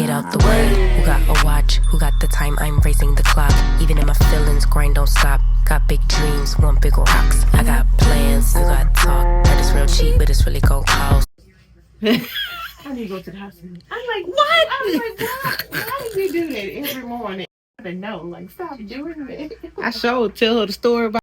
get out the way. Who got a watch? Who got the time? I'm raising the clock. Even in my feelings, grind don't stop. Got big dreams, want big rocks. I got plans, you got talk. Heard it's real cheap, but it's really gon' cost. I need to go to the hospital. I'm like, what? Why do you do that every morning? I didn't know. Like, stop doing that. I sure tell her the story about.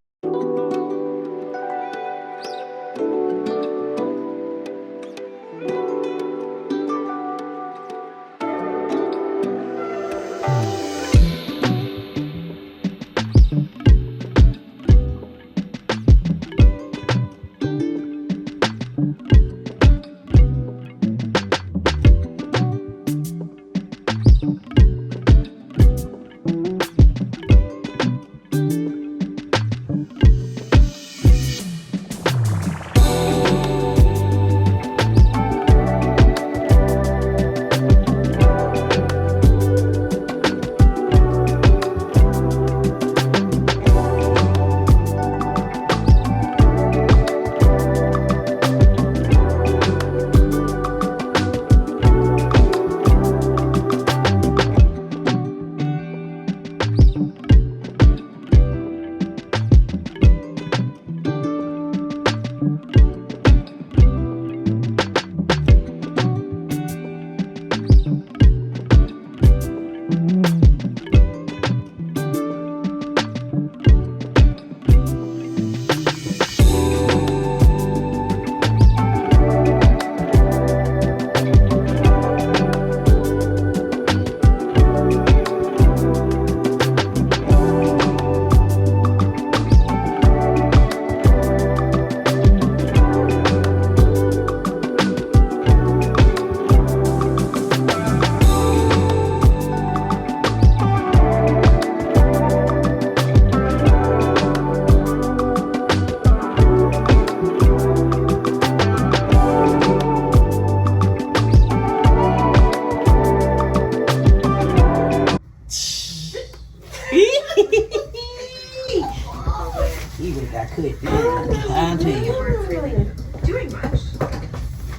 Doing much.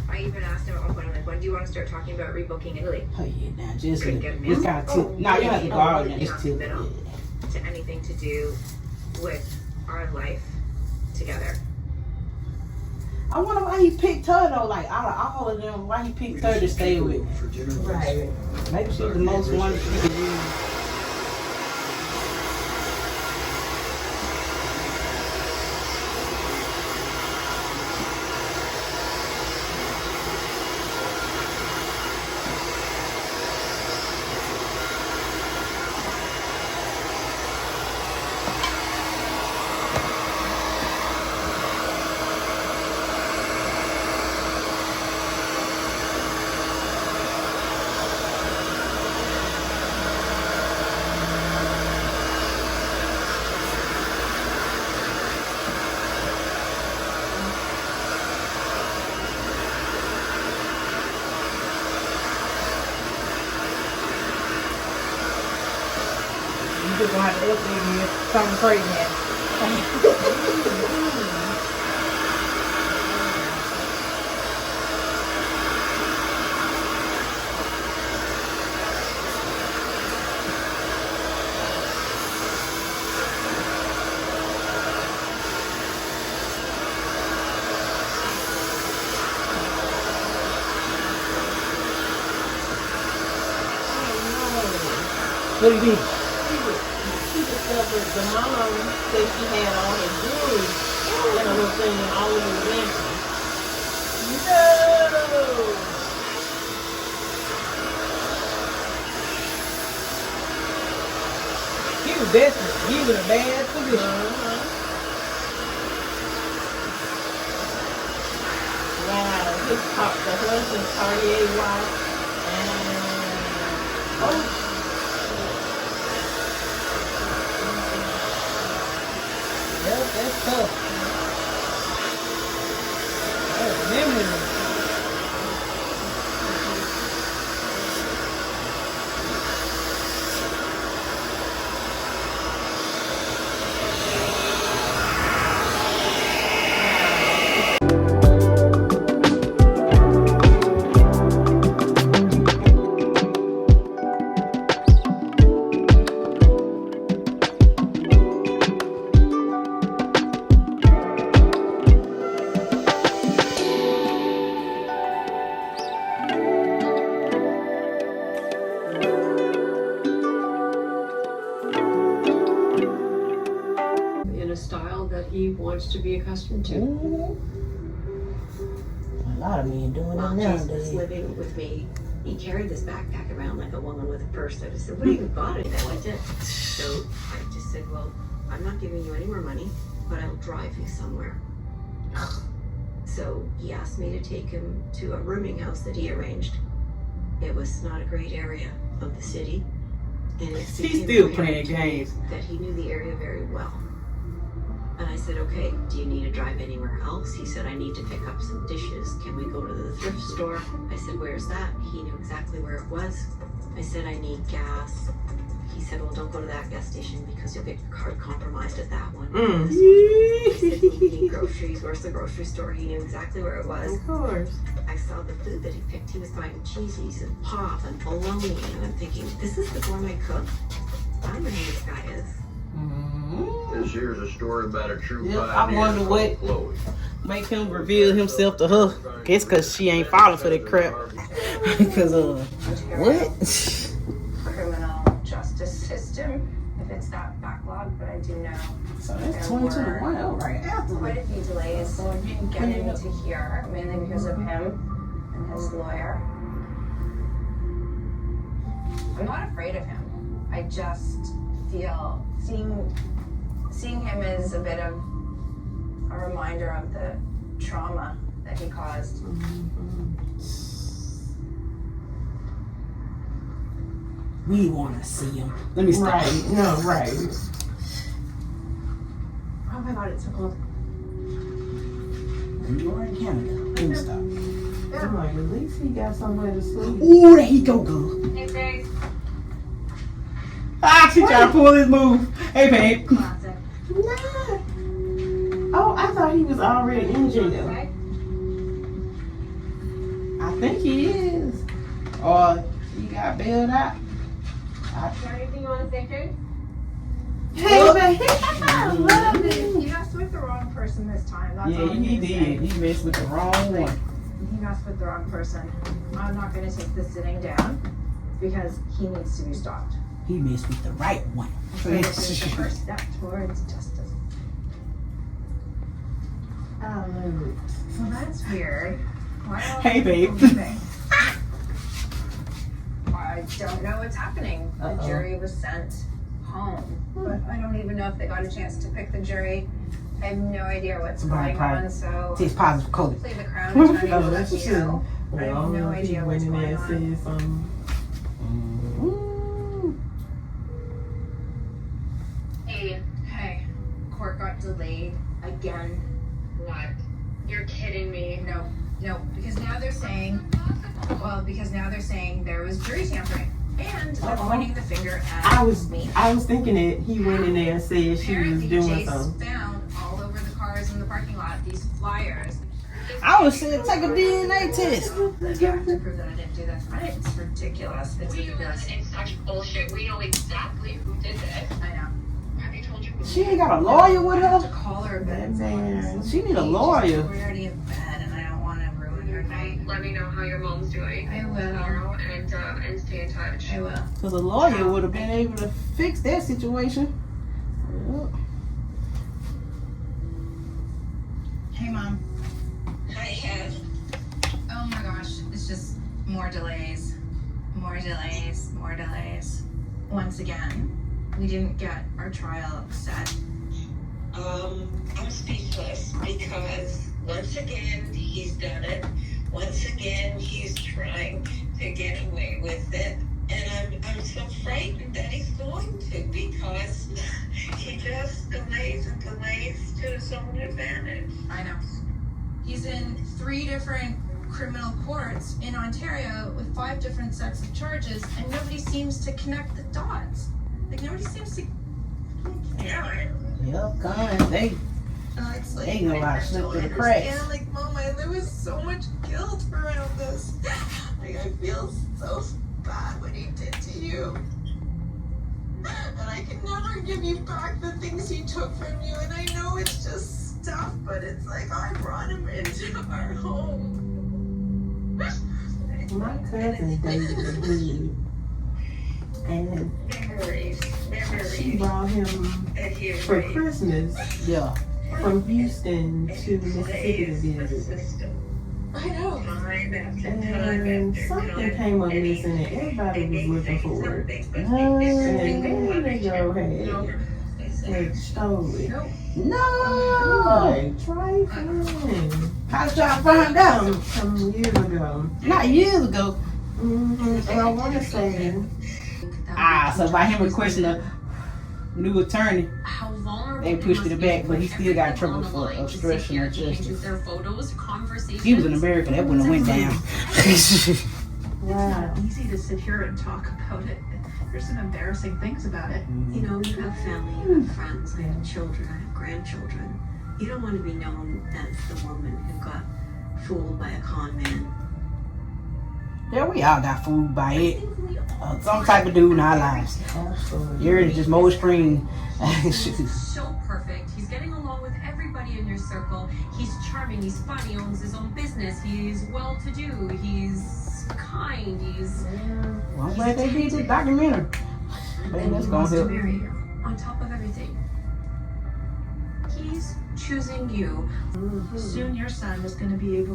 I even asked him at one point, I'm like, when do you want to start talking about rebooking Italy? Oh yeah, now just Couldn't get him just in. kind of tip. Now you have to go out and just tip. To anything to do with our life together. I wonder why he picked her though. Like out of all of them, why he picked her to stay with? Right. Maybe she's the most one she could use. You just gonna have to update me if something crazy happens. What do you mean? She discovered the mom that she had all her jewelry and a little thing and all of the dancing. No! He was desperate. He was in a bad position. Wow, the husband's Cartier watch and Yep, that's tough. That's memory. much to be accustomed to. Ooh. A lot of men doing While it Jason was nowadays. living with me, he carried this backpack around like a woman with a purse. I just said, what have you got in it? What's it? So I just said, well, I'm not giving you any more money, but I'll drive you somewhere. So he asked me to take him to a rooming house that he arranged. It was not a great area of the city. And it's He's still playing games. that he knew the area very well. And I said, okay, do you need to drive anywhere else? He said, I need to pick up some dishes. Can we go to the thrift store? I said, where's that? He knew exactly where it was. I said, I need gas. He said, well, don't go to that gas station because you'll get your card compromised at that one. I said, we need groceries. Where's the grocery store? He knew exactly where it was. Of course. I saw the food that he picked. He was buying cheesies and pop and bologna. And I'm thinking, this is the gourmet cook? I don't know who this guy is. This here's a story about a true Yeah, I pioneer wonder what called Chloe. make him reveal himself to her. Guess cause she ain't falling for that crap. Cause what? Criminal justice system, if it's that backlog, but I do know So that's 2021 right after. quite a few delays in getting to here, mainly because of him and his lawyer. I'm not afraid of him. I just feel seeing him is a bit of a reminder of the trauma that he caused. We wanna see him. Let me stop. Right. No, right. Oh my god, it's so cold. You are in Canada. Let me stop. I'm like, at least he got somewhere to sleep. Ooh, there he go, girl. Hey, babe. Ah, she trying to pull his move. Hey, babe. Classic. Nah. Oh, I thought he was already in jail. Okay. I think he is. Or he got bailed out. Is there anything you want to say, Jade? Hey, baby. I love it. He messed with the wrong person this time. That's all Yeah, I'm he gonna did. say. He messed with the wrong one. He messed with the wrong person. I'm not going to take this sitting down because he needs to be stopped. He messed with the right one. So this is the first step towards justice. I love it. So that's weird. Why are Hey, babe. people leaving? I don't know what's happening. The Uh-oh. jury was sent home, but I don't even know if they got a chance to pick the jury. I have no idea what's Right, going right. on, so It's positive coded. hopefully the crown attorney Oh, will let that's me true. know. I Well, have don't no know if he idea went what's in there going and on. said something. Ooh. Hey, court got delayed again. What? You're kidding me. No, because now they're saying, there was jury tampering, and they're pointing the finger at I was me. thinking that he went in there and said she was Apparently, doing Jace something. found all over the cars in the parking lot these flyers. I was saying take a DNA test. Yeah, to prove that I didn't do that. It's ridiculous. It's ridiculous. It's such bullshit. We know exactly who did this. I know. Have you told you? She ain't got a lawyer with I have to her. call her, but That man. She need a lawyer. We're already in bed, and I don't want to ruin her night. Let me know how your mom's doing I will. tomorrow, and stay in touch. I will. Cause a lawyer would have been able to fix that situation. Yep. Hey, Mom. Hi, Kev. Oh my gosh, it's just more delays. Once again, we didn't get our trial set. I'm speechless because once again he's done it. Once again he's trying to get away with it, and I'm so frightened that he's going to, because he just delays and delays to his own advantage. I know. He's in 3 different criminal courts in Ontario with 5 different sets of charges, and nobody seems to connect the dots. Like, nobody seems to. Yeah. Yep, guys, they It's like, They know how to I slip don't through the cracks. understand. Like, Mom, there was so much guilt around this. Like, I feel so bad what he did to you. And I can never give you back the things he took from you. And I know it's just stuff, but it's like I brought him into our home. My cousin dated a dude, and Memories. she brought him And he for raised. Christmas yeah. from Houston to Mississippi to visit. I know. And something came up missing and everybody was looking for it. And then they go, hey, stole it. No. Like, trifling. How did y'all find out? Some years ago. Not years ago. And I want to say, So by him requesting a new attorney, they pushed it back, but he still got in trouble for obstruction of justice. He was an American, that wouldn't have went down. wow. Easy to sit here and talk about it. There's some embarrassing things about it. You know, you have family, you have friends, I have children, I have grandchildren. You don't want to be known as the woman who got fooled by a con man. Yeah, we all got fooled by it. Some type of dude in our lives. You're just more screen. He's so perfect. He's getting along with everybody in your circle. He's charming, he's funny, owns his own business, he's well-to-do, he's kind, he's... Well, I'm glad they did the documentary. Man, that's gonna help. Marry you, on top of everything. He's choosing you. Soon your son is going to be able...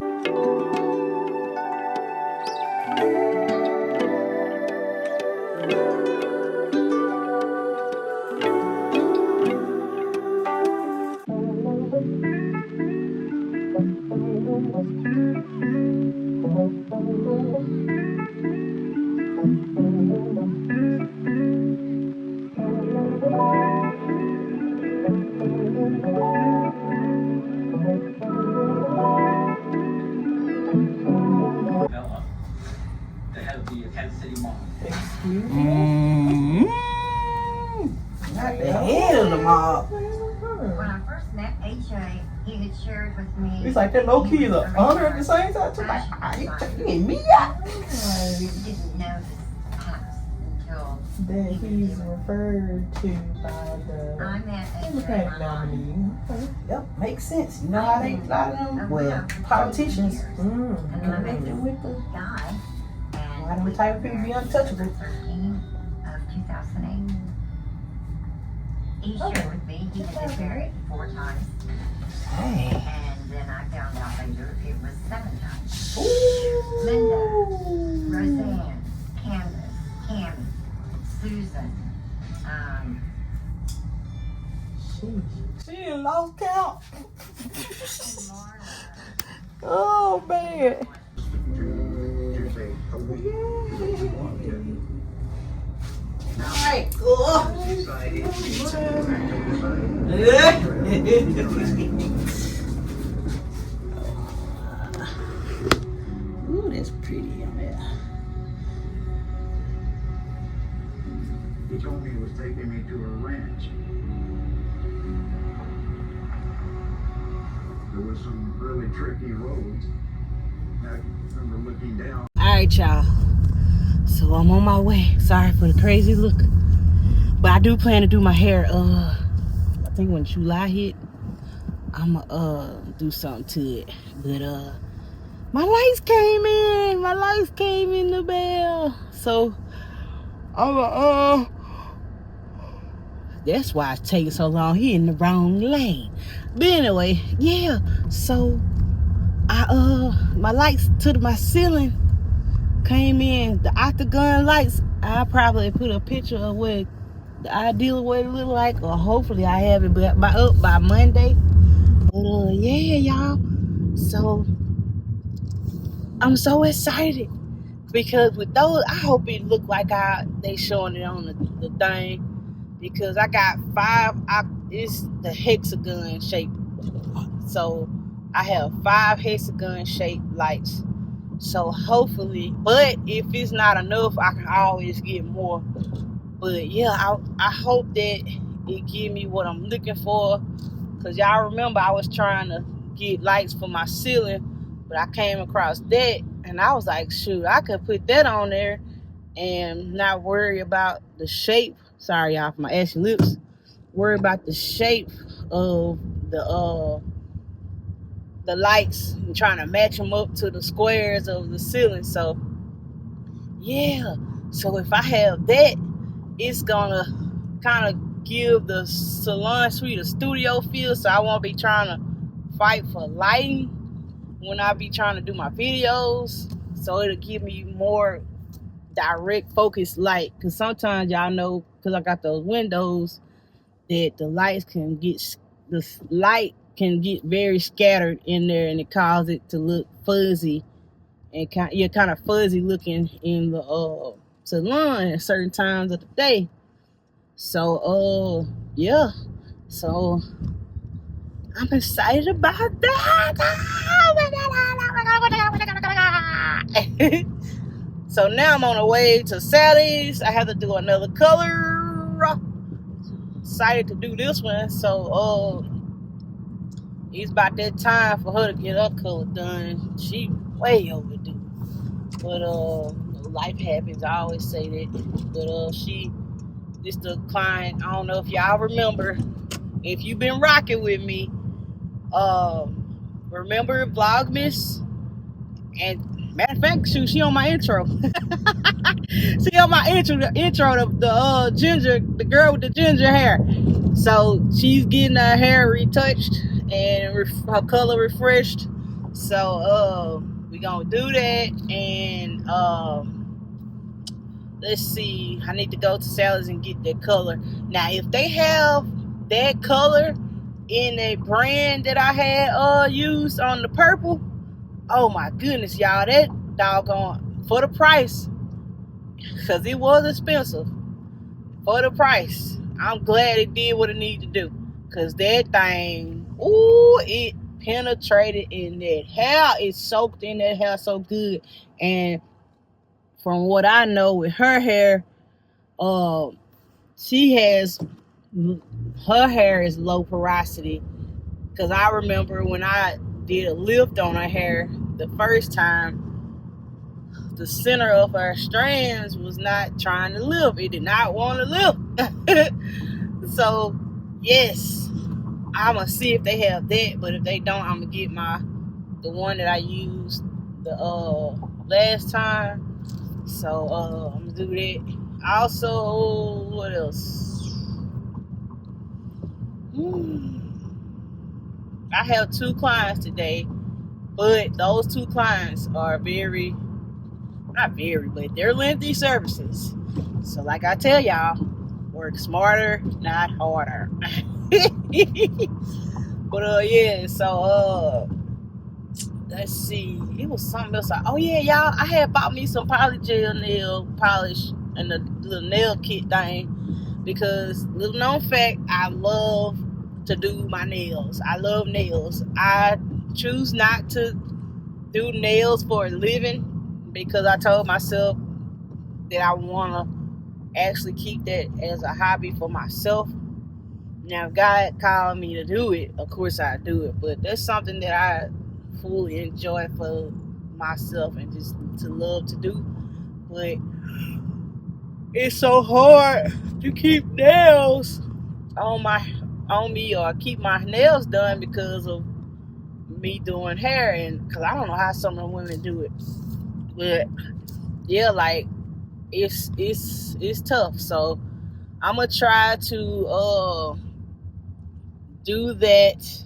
the head of the Kansas City Mall. Not the head of the mob. When I first met AJ, he had shared with me. It's like that low key is an honor at the same time. Too. Like, you get me out. Didn't know his past until That he's referred to by the I met AJ. Democratic nominee. Yep, makes sense. You know how they, a lot of them, well, politicians. And then I met them with the, guy. why And them type of people be untouchable. 13 of 2008. He shared with me he had been married 4 times. Hey. And then I found out later it was 7 times. Ooh. Linda, Roseanne, Candace, Cammy, Susan, She in lost count. Oh man. Alright, cool. Ooh, that's pretty on there. He told me he was taking me to a ranch. There was some really tricky roads. I remember looking down. Alright, y'all. So I'm on my way. Sorry for the crazy look. But I do plan to do my hair. I think when July hit, I'ma do something to it. But my lights came in. My lights came in the mail. So that's why it's taking so long. He in the wrong lane. But anyway, yeah. So my lights to my ceiling came in. The octagon lights. I probably put a picture of what the ideal way it look like, or hopefully I have it up by Monday. But yeah, y'all. So I'm so excited because with those, I hope it look like they showing it on the thing, because I got 5. It's the hexagon shape. So I have 5 hexagon shaped lights. So hopefully, but if it's not enough, I can always get more. But yeah, I hope that it give me what I'm looking for. Cause y'all remember I was trying to get lights for my ceiling, but I came across that and I was like, shoot, I could put that on there and not worry about the shape. Sorry y'all for my ashy lips. Worry about the shape of the lights and trying to match them up to the squares of the ceiling. So yeah, so if I have that, it's gonna kind of give the salon suite a studio feel, so I won't be trying to fight for lighting when I be trying to do my videos. So it'll give me more direct focus light, because sometimes y'all know, because I got those windows, that the light can get very scattered in there, and it causes it to look fuzzy, and kind of fuzzy looking in the salon at certain times of the day. So yeah, so I'm excited about that. So now I'm on the way to Sally's. I have to do another color. Excited to do this one. So it's about that time for her to get her color done. She way overdue. But life happens. I always say that. But this the client. I don't know if y'all remember. If you've been rocking with me, remember Vlogmas? And matter of fact, she on my intro. She on my intro of the ginger, the girl with the ginger hair. So she's getting her hair retouched and her color refreshed. So we gonna do that, and let's see. I need to go to Sally's and get that color. Now, if they have that color in a brand that I had used on the purple, oh my goodness, y'all, that doggone, for the price, because it was expensive, for the price, I'm glad it did what it needed to do, because that thing, ooh, it penetrated in that hair. It soaked in that hair so good. And from what I know with her hair, her hair is low porosity, because I remember when I did a lift on her hair the first time, the center of her strands was not trying to lift. It did not want to lift. So yes, I'm gonna see if they have that, but if they don't, I'm gonna get the one that I used the last time. So I'm gonna do that. Also, what else? I have 2 clients today, but those 2 clients are not very, but they're lengthy services. So like I tell y'all, work smarter, not harder. But yeah, so let's see. It was something else. Oh yeah, y'all, I had bought me some polygel nail polish and the little nail kit thing, because little known fact, I love to do my nails. I love nails. I choose not to do nails for a living, because I told myself that I want to actually keep that as a hobby for myself. Now, if God called me to do it, of course I do it, but that's something that I fully enjoy for myself and just to love to do. But it's so hard to keep nails on me, or keep my nails done, because of me doing hair, and because I don't know how some of the women do it. But yeah, like it's tough. So I'm gonna try to do that,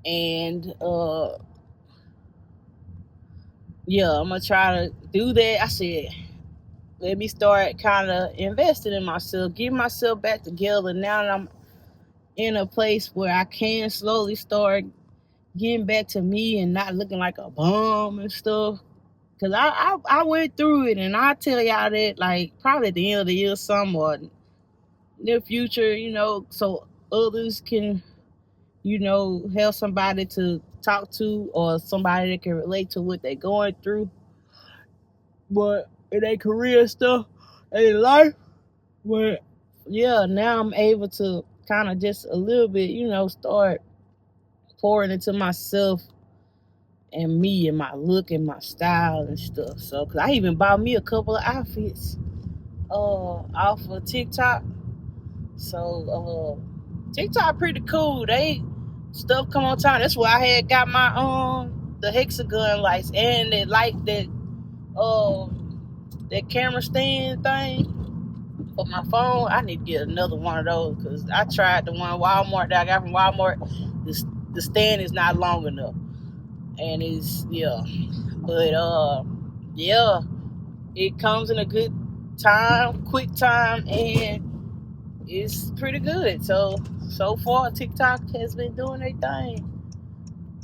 and yeah, I'm gonna try to do that. I said, let me start kind of investing in myself, getting myself back together. Now that I'm in a place where I can slowly start getting back to me and not looking like a bum and stuff. Because I went through it, and I tell y'all that, like, probably at the end of the year, some or near future, so others can, have somebody to talk to, or somebody that can relate to what they're going through. But in their career stuff, in life, but yeah, now I'm able to kind of just a little bit, start pouring into myself and me and my look and my style and stuff. So, cause I even bought me a couple of outfits off of TikTok. So TikTok pretty cool. They stuff come on time. That's why I had got my the hexagon lights and that light, that camera stand thing. For my phone, I need to get another one of those because I tried the one Walmart that I got from Walmart. The stand is not long enough, and it's but yeah, it comes in a good time, quick time, and it's pretty good. So far, TikTok has been doing their thing,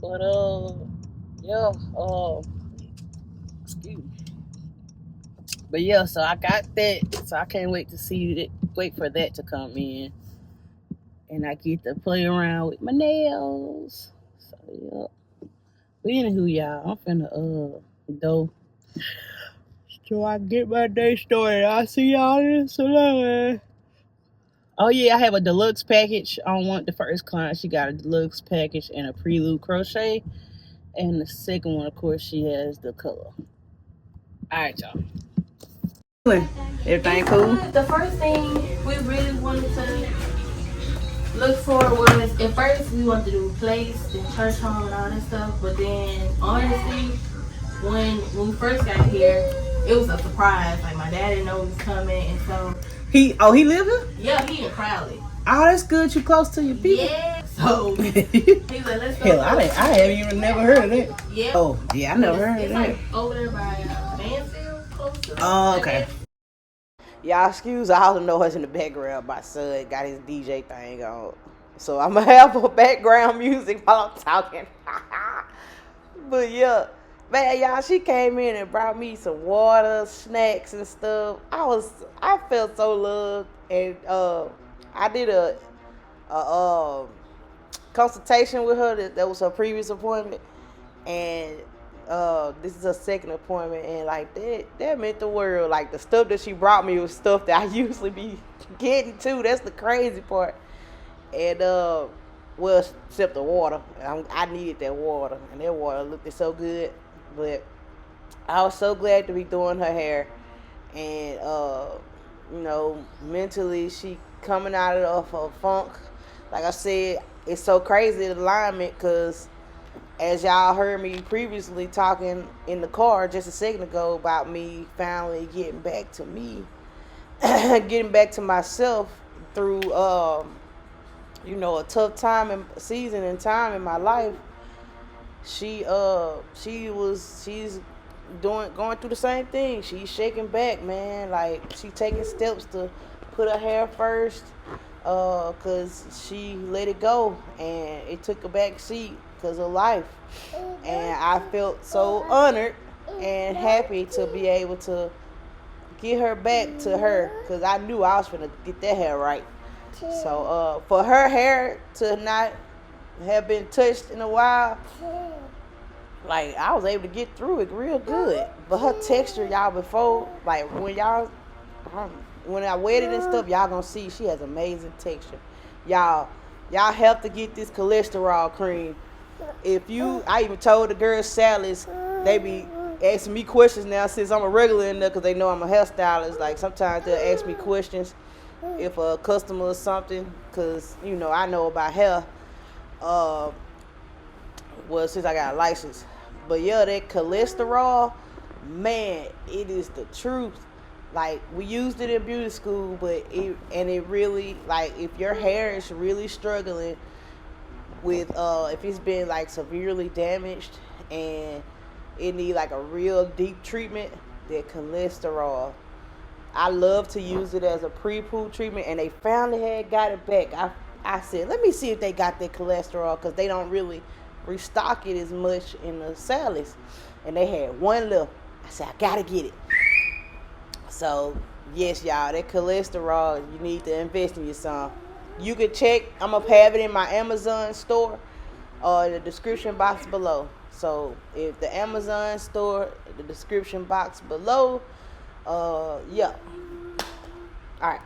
but excuse me. But yeah, so I got that. So I can't wait to wait for that to come in. And I get to play around with my nails. So yeah. But anywho, y'all, I'm finna go so I can get my day started. I'll see y'all in the salon. Oh yeah, I have a deluxe package. I don't want the first client. She got a deluxe package and a prelude crochet. And the second one, of course, she has the color. Alright, y'all. Everything cool? The first thing we really wanted to look for was, at first we wanted to do place and church home and all that stuff, but then honestly, when we first got here, it was a surprise. Like, my dad didn't know he was coming, and so He live here? yeah, he in Crowley. Oh, that's good. You close to your people. Yeah. So he's like, let's go. Hell, I haven't even never heard of that. Yeah. Oh, yeah, I never heard of It's that. like over there by Mansfield, close to. Oh, okay. Y'all excuse all the noise in the background. My son got his DJ thing on. So I'm going to have a background music while I'm talking. But yeah, man, y'all, she came in and brought me some water, snacks and stuff. I felt so loved. And I did a consultation with her. That was her previous appointment. And this is her second appointment, and like that meant the world. Like, the stuff that she brought me was stuff that I usually be getting to. That's the crazy part. And well, except the water. I needed that water, and that water looked so good. But I was so glad to be doing her hair, and mentally she coming out of her funk. Like I said, it's so crazy, the alignment, because as y'all heard me previously talking in the car just a second ago about me finally getting back to me, getting back to myself through, a tough season and time in my life. She's going through the same thing. She's shaking back, man. Like, she taking steps to put her hair first, cause she let it go and it took a back seat because of life. And I felt so honored and happy to be able to get her back to her, because I knew I was gonna get that hair right. So for her hair to not have been touched in a while, like, I was able to get through it real good. But her texture, y'all, before, like, when I wet it and stuff, y'all gonna see she has amazing texture. Y'all have to get this cholesterol cream. I even told the girls salads, they be asking me questions now since I'm a regular in there, because they know I'm a hairstylist. Like, sometimes they'll ask me questions if a customer or something, because I know about hair. Since I got a license. But yeah, that cholesterol, man, it is the truth. Like, we used it in beauty school, but it really, like, if your hair is really struggling with, if it's been like severely damaged and it need like a real deep treatment, that cholesterol, I love to use it as a pre-poo treatment, and they finally had got it back. I said, let me see if they got that cholesterol, because they don't really restock it as much in the salads, and they had one left. I said, I gotta get it. So yes, y'all, that cholesterol, you need to invest in your son. You can check, I'm gonna have it in my Amazon store or the description box below. So if the Amazon store, the description box below, yeah. All right.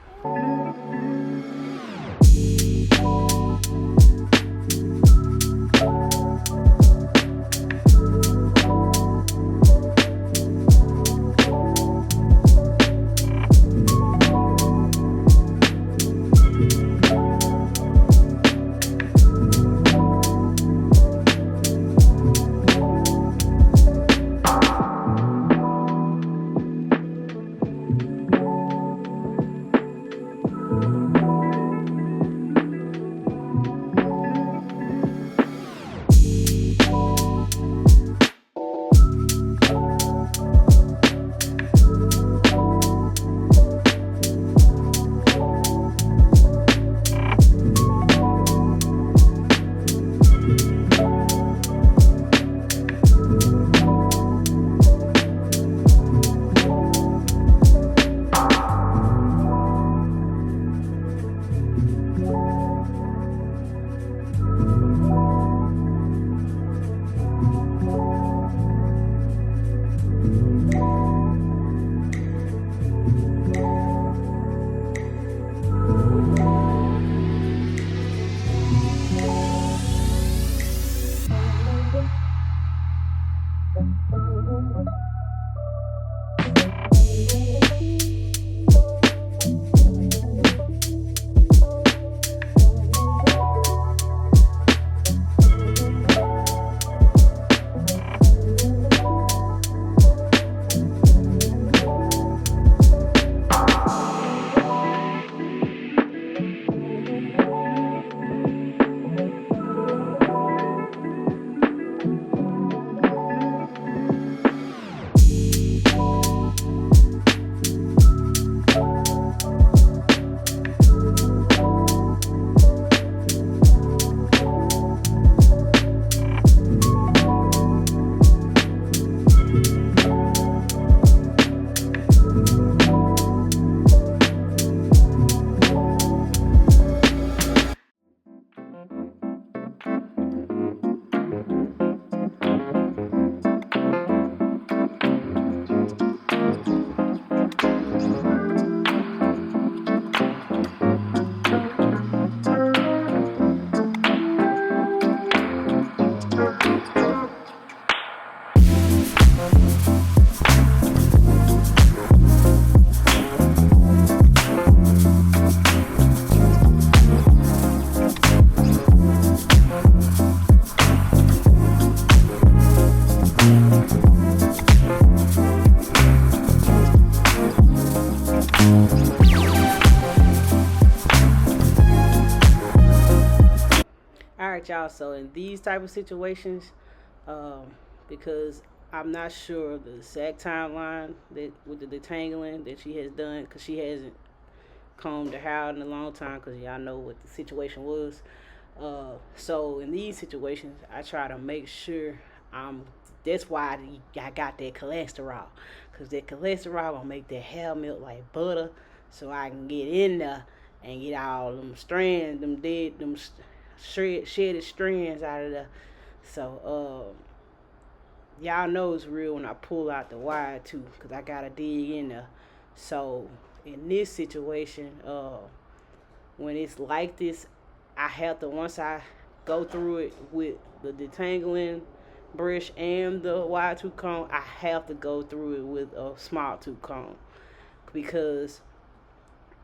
y'all. So in these type of situations, because I'm not sure the exact timeline that with the detangling that she has done, because she hasn't combed her hair in a long time, because y'all know what the situation was. So in these situations, I try to make sure that's why I got that cholesterol, because that cholesterol gonna make that hair melt like butter, so I can get in there and get all them strands, them shedded strands out of there. So y'all know it's real when I pull out the wire too, because I gotta dig in there. So in this situation, when it's like this, I have to, once I go through it with the detangling brush and the wide tooth comb, I have to go through it with a small tooth comb, because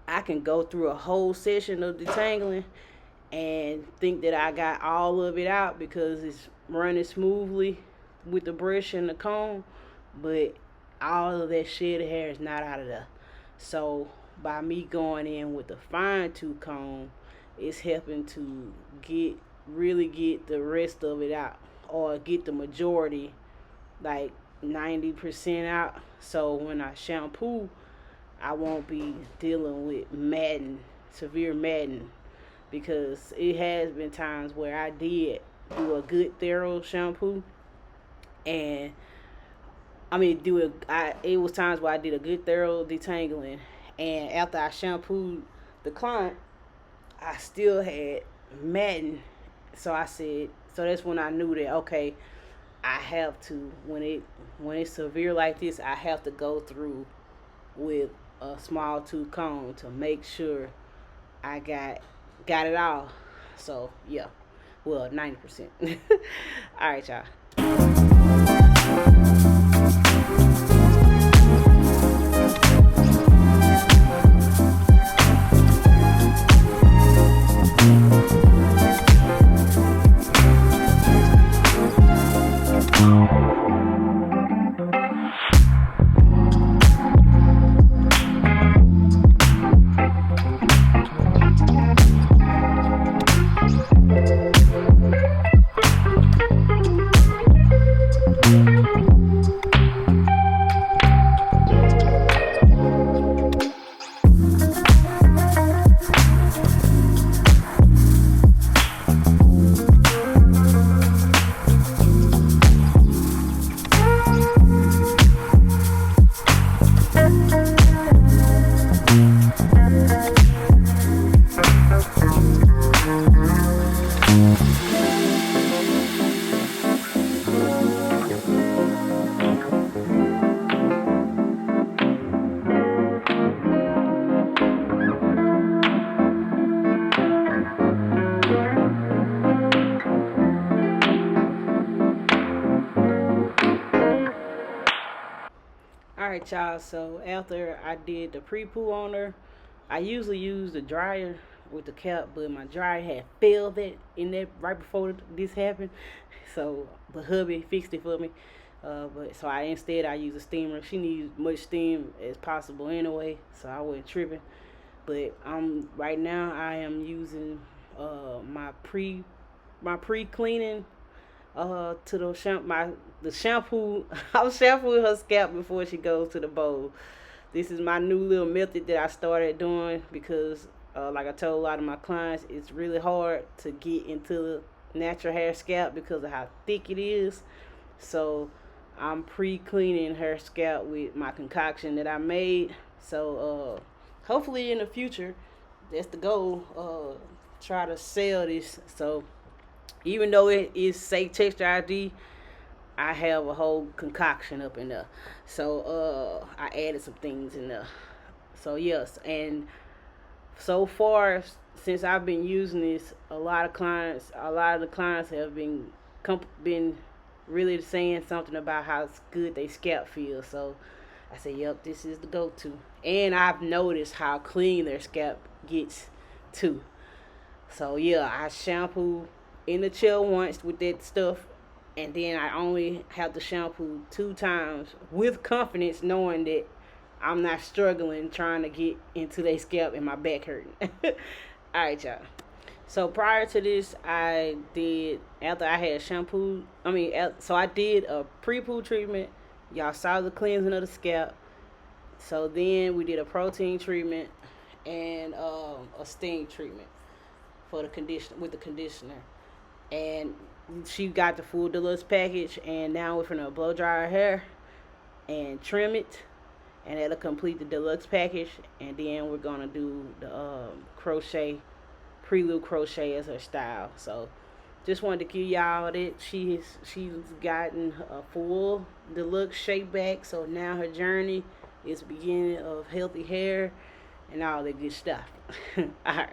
I can go through a whole session of detangling and think that I got all of it out because it's running smoothly with the brush and the comb, but all of that shedded hair is not out of there. So by me going in with the fine tooth comb, it's helping to really get the rest of it out, or get the majority, like 90% out. So when I shampoo, I won't be dealing with severe matting, because it has been times where I did do a good thorough shampoo, and it was times where I did a good thorough detangling, and after I shampooed the client, I still had matting. So that's when I knew that, okay, I have to, when it's severe like this, I have to go through with a small tooth comb to make sure I got it all. So yeah, well, 90%. All right, y'all. Alright, y'all, so after I did the pre-poo on her, I usually use the dryer with the cap, but my dryer had failed in that right before this happened. So, but hubby fixed it for me. But so I use a steamer. She needs much steam as possible anyway, so I wasn't tripping. But right now I am using my pre-cleaning to the shampoo. I'll shampoo her scalp before she goes to the bowl. This is my new little method that I started doing because like I told a lot of my clients, it's really hard to get into the natural hair scalp because of how thick it is. So I'm pre-cleaning her scalp with my concoction that I made. So hopefully in the future, that's the goal, try to sell this. So even though it is say texture ID, I have a whole concoction up in there. So I added some things in there. So yes, and so far since I've been using this, a lot of the clients have been really saying something about how good they scalp feels. So I said, yep, this is the go-to. And I've noticed how clean their scalp gets too. So yeah, I shampoo in the chill once with that stuff, and then I only have to shampoo 2 times with confidence, knowing that I'm not struggling trying to get into their scalp and my back hurting. Alright, y'all. So prior to this, after I had shampoo, so I did a pre-poo treatment. Y'all saw the cleansing of the scalp. So then we did a protein treatment and a steam treatment for the conditioner. And she got the full deluxe package, and now we're gonna blow dry her hair and trim it, and that'll complete the deluxe package. And then we're gonna do the prelude crochet as her style. So just wanted to give y'all that she's gotten a full deluxe shape back. So now her journey is the beginning of healthy hair and all that good stuff. All right.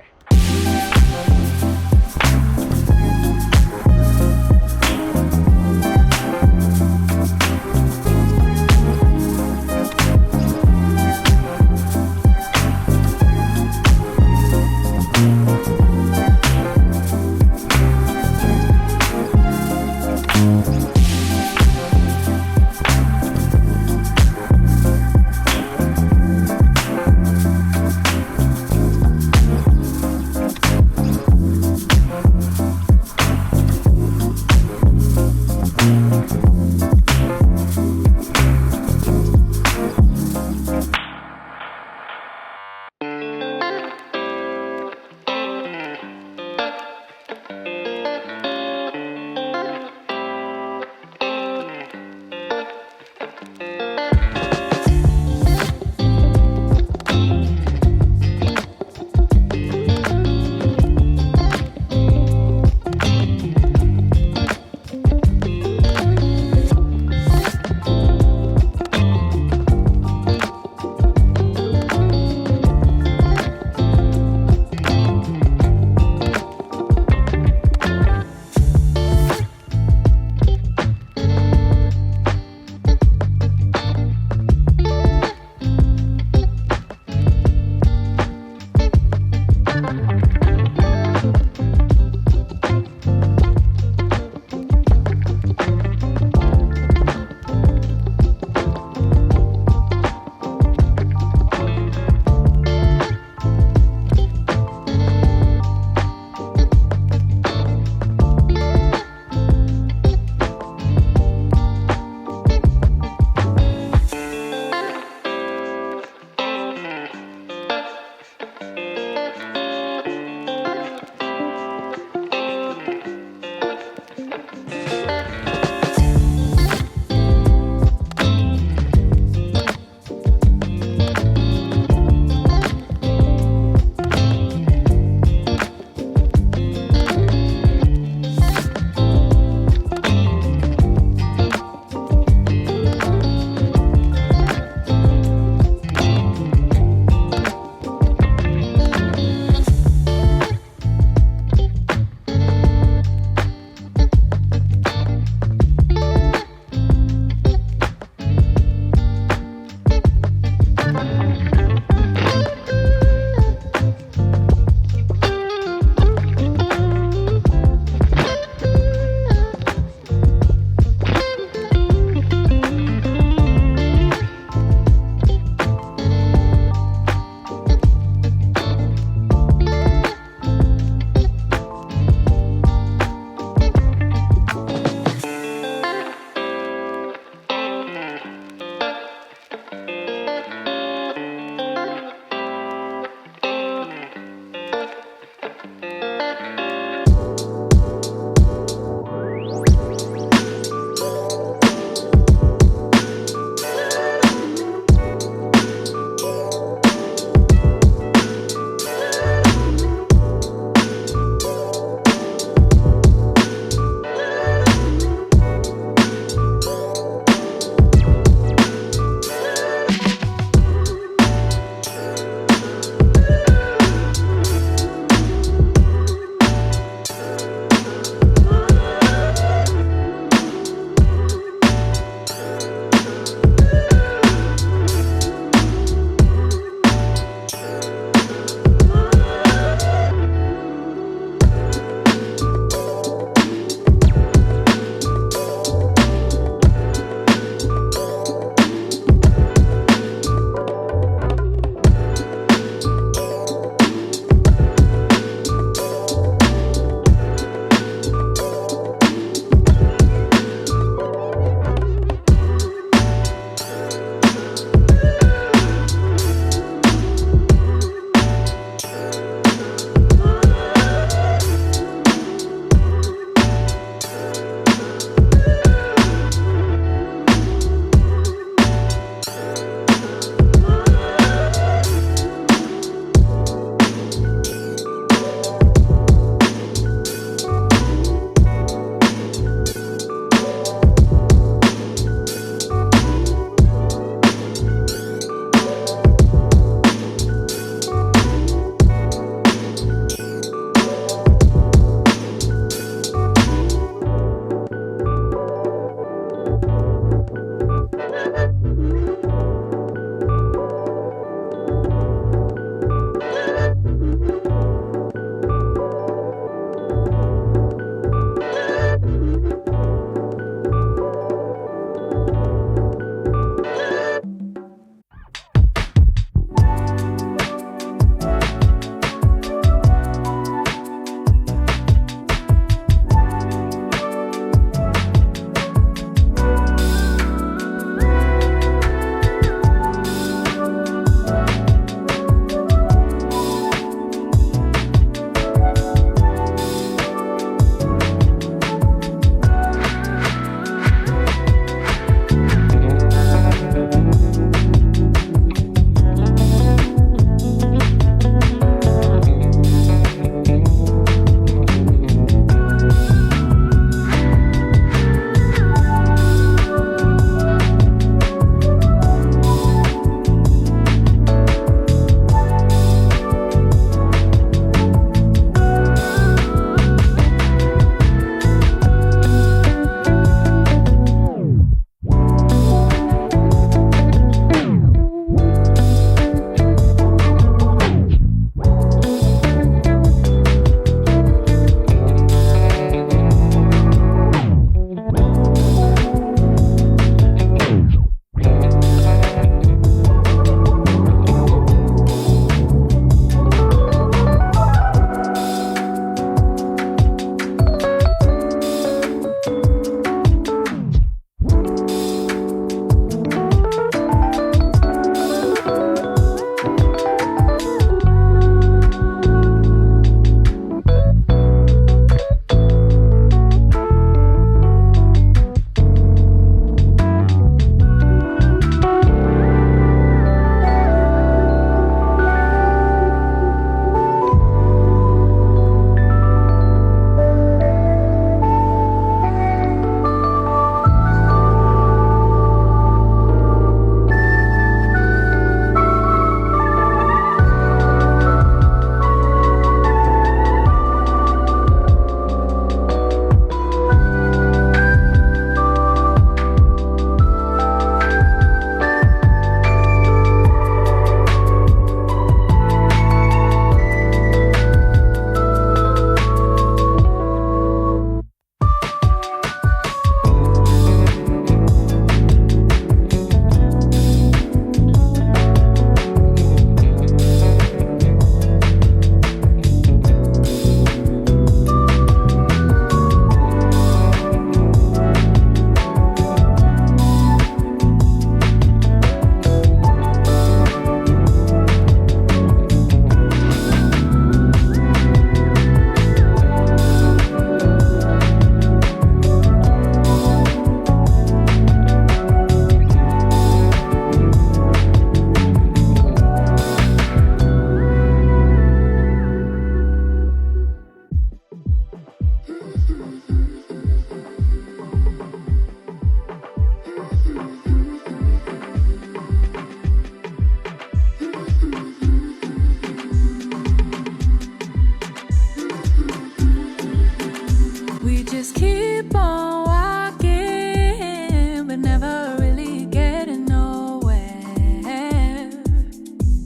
We just keep on walking, but never really getting nowhere.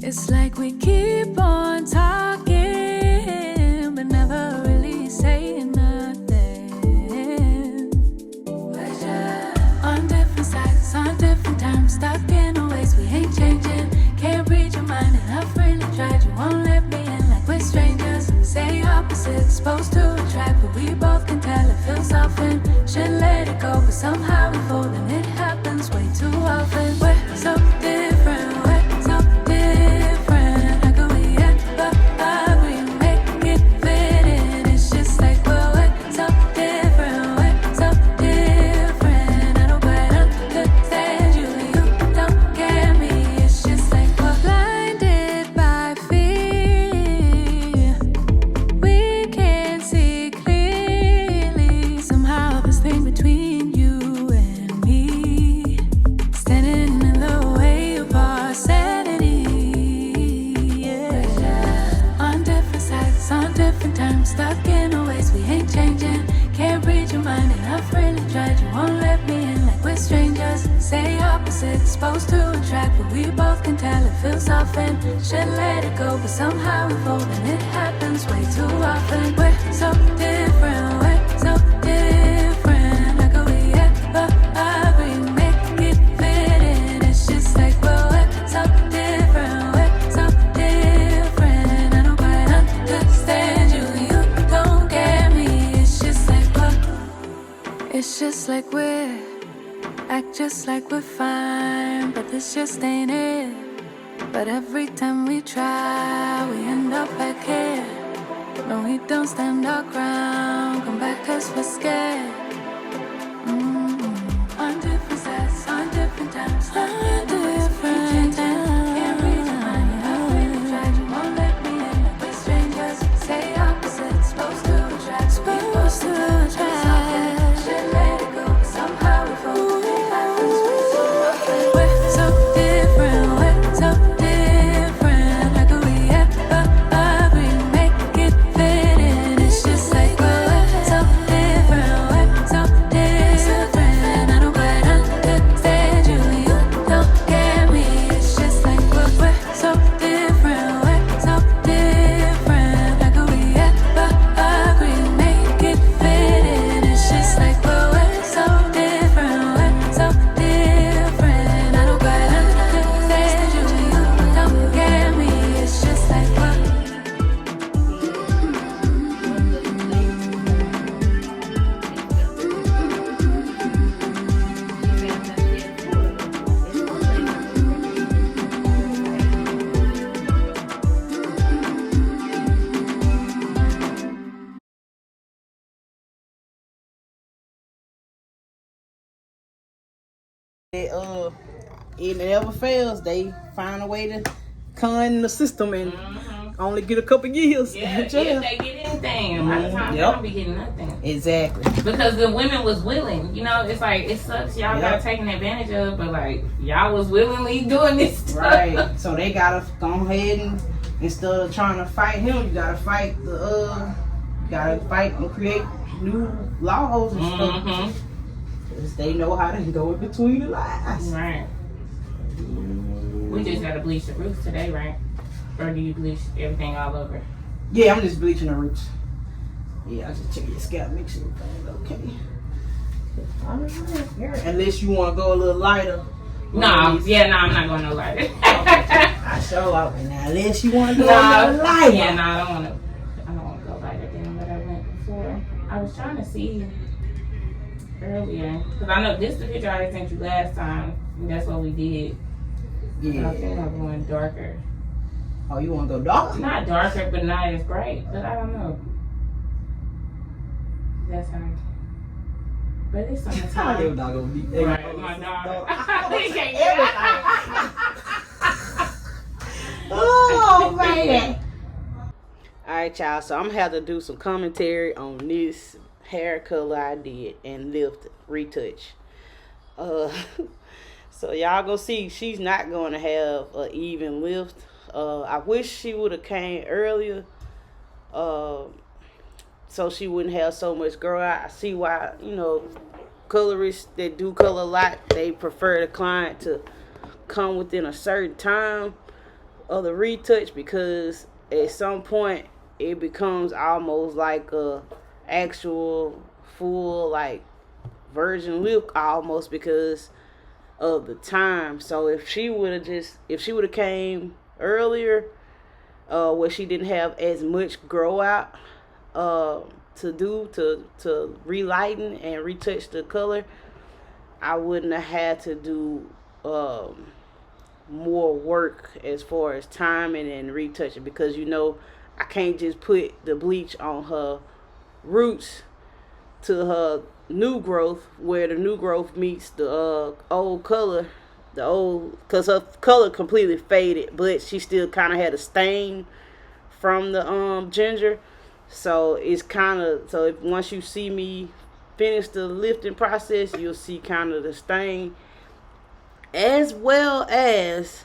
It's like we keep on talking, but never really saying nothing. On different sides, on different times, stuck in a ways we ain't changing. Can't read your mind, and I've really tried. You won't let me in like we're strangers. Say opposites, supposed to attract, but we both can tell it feels often. Should let it go, but somehow we fold, and it happens way too often. We're so different, we're so different. How could we ever agree, make it fit in? It's just like we're so different, we're so different. I don't quite understand you, and you don't get me. It's just like we're blinded by fear. We can't see clearly. Somehow this thing between you and me, standing in the way of our sanity. Yeah. On different sides, on different times, stuck in a ways we ain't changing. Can't read your mind, and I've really tried. You won't let me in like we're strangers. Say opposites, supposed to attract, but we both can tell it feels often. Should let it go, but somehow we fold, and it happens way too often. We're so different, we're so different. How could we ever agree, make it fit in? It's just like we're so different, we're so different. I don't quite understand you, you don't get me. It's just like we're act just like we're fine, but this just ain't it. But every time we try, we end up back here. No, we don't stand our ground, come back 'cause we're scared. On different sides, on different times, on different times. Can't read your mind, I've really tried. You won't let me in like we're strangers. Say opposites, supposed to attract, supposed to attract. Should let it go, but somehow we fold. It happens way too often. We're so different, we're so different. How could we ever agree, make it fit in? It's just like we're so different, we're so different. I don't quite understand you, you don't get me. It's just like we're so different, we're so different. How could we ever agree, make it fit in? It's just like we're so different, we're so different. I don't quite understand you, you don't get me. It's just like It never fails. They find a way to con the system and only get a couple years. Yeah, in jail. if they get anything, a lot of times they don't be getting nothing. Exactly. Because the women was willing. You know, it's like, it sucks y'all got taken advantage of, but like, y'all was willingly doing this stuff. Right. So they gotta go ahead and, instead of trying to fight him, you gotta fight and create new laws and stuff. Because they know how to go in between the lines. Right. We just gotta bleach the roots today, right? Or do you bleach everything all over? Yeah, I'm just bleaching the roots. Yeah, I just check your scalp, make sure everything's okay. Unless you want to go a little lighter. I'm not going no lighter. I show up, and now unless you want to go a little lighter. Yeah, I don't want to go lighter than what I went before. I was trying to see earlier, because I know this is the picture I sent you last time, and that's what we did. Yeah. I think I'm going darker. Oh, you want to go darker? Not darker, but not as bright. But I don't know. That's how. But it's summertime. Your dog gonna be right, my dog. He can't Oh man. Alright, y'all. So I'm gonna have to do some commentary on this hair color I did and lift retouch. So y'all gonna see she's not gonna have an even lift. I wish she would have came earlier, so she wouldn't have so much grow out. I see why, colorists that do color a lot, they prefer the client to come within a certain time of the retouch, because at some point it becomes almost like a actual full like virgin lip almost, because of the time. So if she would have came earlier, where she didn't have as much grow out to relighten and retouch the color, I wouldn't have had to do more work as far as timing and retouching, because I can't just put the bleach on her roots to her new growth, where the new growth meets the old color, because her color completely faded, but she still kind of had a stain from the ginger. So it's kind of, so if once you see me finish the lifting process, you'll see kind of the stain, as well as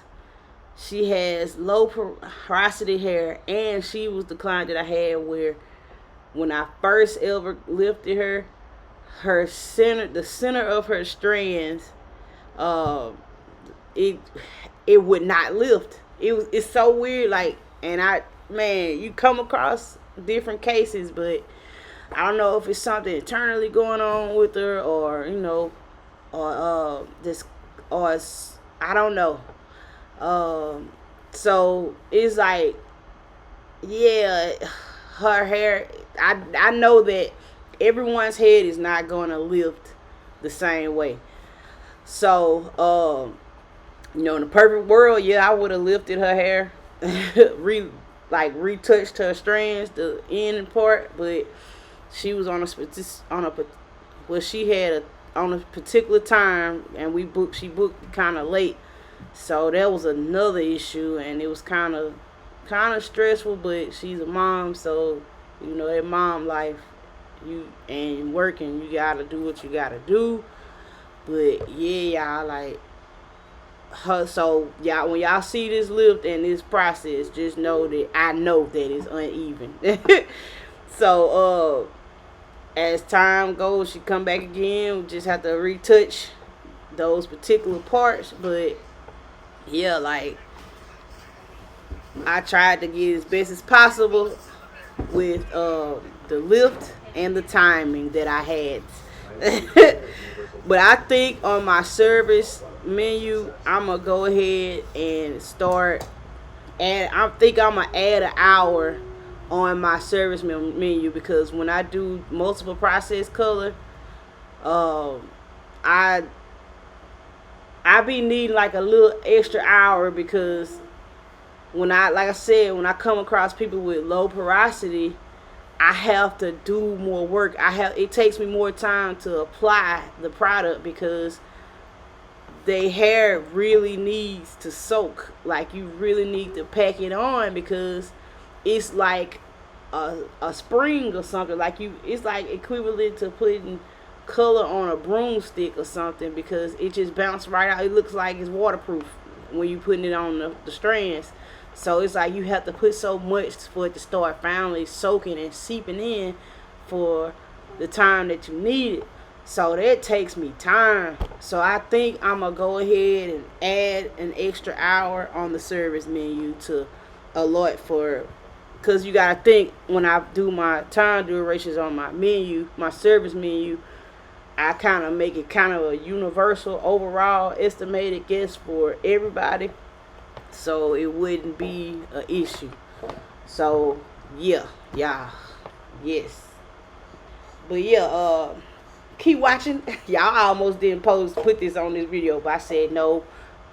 she has low porosity hair. And she was the client that I had where when I first ever lifted her, the center of her strands, it would not lift. It's so weird, like, and you come across different cases, but I don't know if it's something internally going on with her, or I don't know. So it's like, yeah, her hair, I know that everyone's head is not going to lift the same way. So, in the perfect world, yeah, I would have lifted her hair, retouched her strands, the end part, but she was on a particular time, and she booked kind of late, so that was another issue, and it was kind of stressful. But she's a mom, so that mom life, and working, you gotta do what you gotta do. But yeah, y'all, like her. So y'all, when y'all see this lift and this process, just know that I know that it's uneven. So as time goes, she come back again. We just have to retouch those particular parts. But yeah, like, I tried to get as best as possible with the lift and the timing that I had. But I think on my service menu, I'm gonna go ahead and start, and I think I'm gonna add an hour on my service menu, because when I do multiple process color, I be needing like a little extra hour, because when I come across people with low porosity, I have to do more work. It takes me more time to apply the product, because their hair really needs to soak. Like, you really need to pack it on, because it's like a spring or something. Like, it's like equivalent to putting color on a broomstick or something, because it just bounced right out. It looks like it's waterproof when you putting it on the strands. So it's like you have to put so much for it to start finally soaking and seeping in for the time that you need it. So that takes me time. So I think I'm going to go ahead and add an extra hour on the service menu to allot for, because you got to think, when I do my time durations on my menu, my service menu, I kind of make it kind of a universal overall estimated guess for everybody, so it wouldn't be an issue. So yeah, y'all, yes. But yeah, keep watching. Y'all almost didn't put this on this video, but I said no,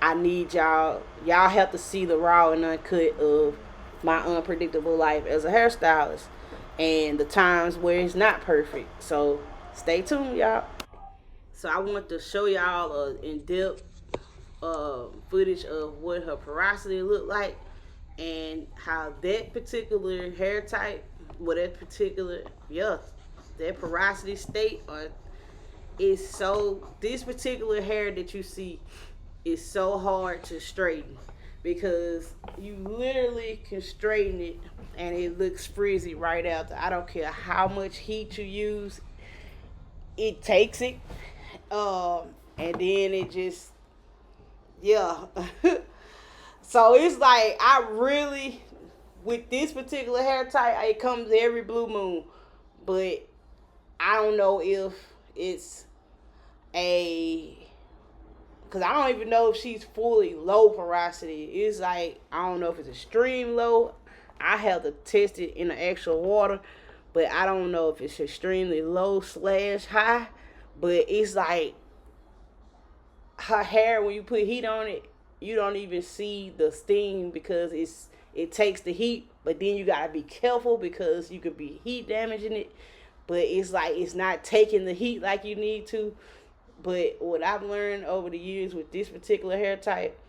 I need y'all have to see the raw and uncut of my unpredictable life as a hairstylist, and the times where it's not perfect. So stay tuned, y'all. So I want to show y'all in-depth footage of what her porosity looked like, and how that particular hair type, that porosity state, this particular hair that you see is so hard to straighten because you literally can straighten it and it looks frizzy right after. I don't care how much heat you use, it takes it. And then it just, yeah. So it's like I really, with this particular hair type, it comes every blue moon. But I don't know if it's because I don't even know if she's fully low porosity. It's like, I don't know if it's extreme low. I have to test it in the actual water, but I don't know if it's extremely low / high. But it's like her hair, when you put heat on it, you don't even see the sting because it takes the heat, but then you gotta be careful because you could be heat damaging it. But it's like it's not taking the heat like you need to. But what I've learned over the years with this particular hair type,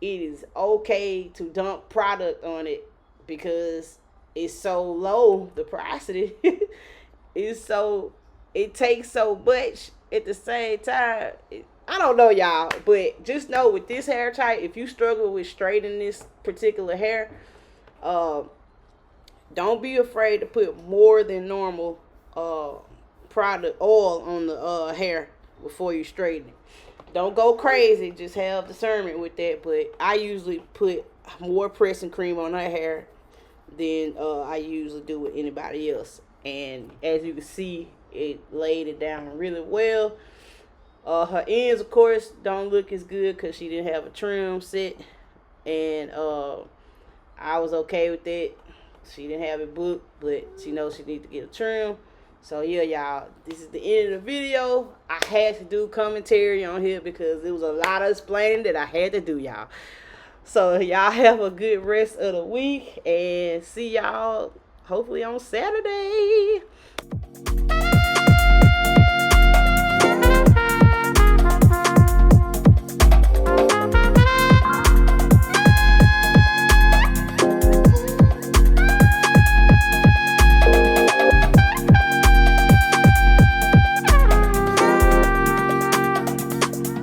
it is okay to dump product on it because it's so low, the porosity is so, it takes so much at the same time. I don't know, y'all, but just know with this hair type, if you struggle with straightening this particular hair, don't be afraid to put more than normal product oil on the hair before you straighten it. Don't go crazy, just have discernment with that. But I usually put more pressing cream on her hair than I usually do with anybody else. And as you can see, it laid it down really well. Her ends, of course, don't look as good because she didn't have a trim set. And I was okay with that. She didn't have it booked, but she knows she needs to get a trim. So yeah, y'all, this is the end of the video. I had to do commentary on here because there was a lot of explaining that I had to do, y'all. So y'all have a good rest of the week and see y'all hopefully on Saturday.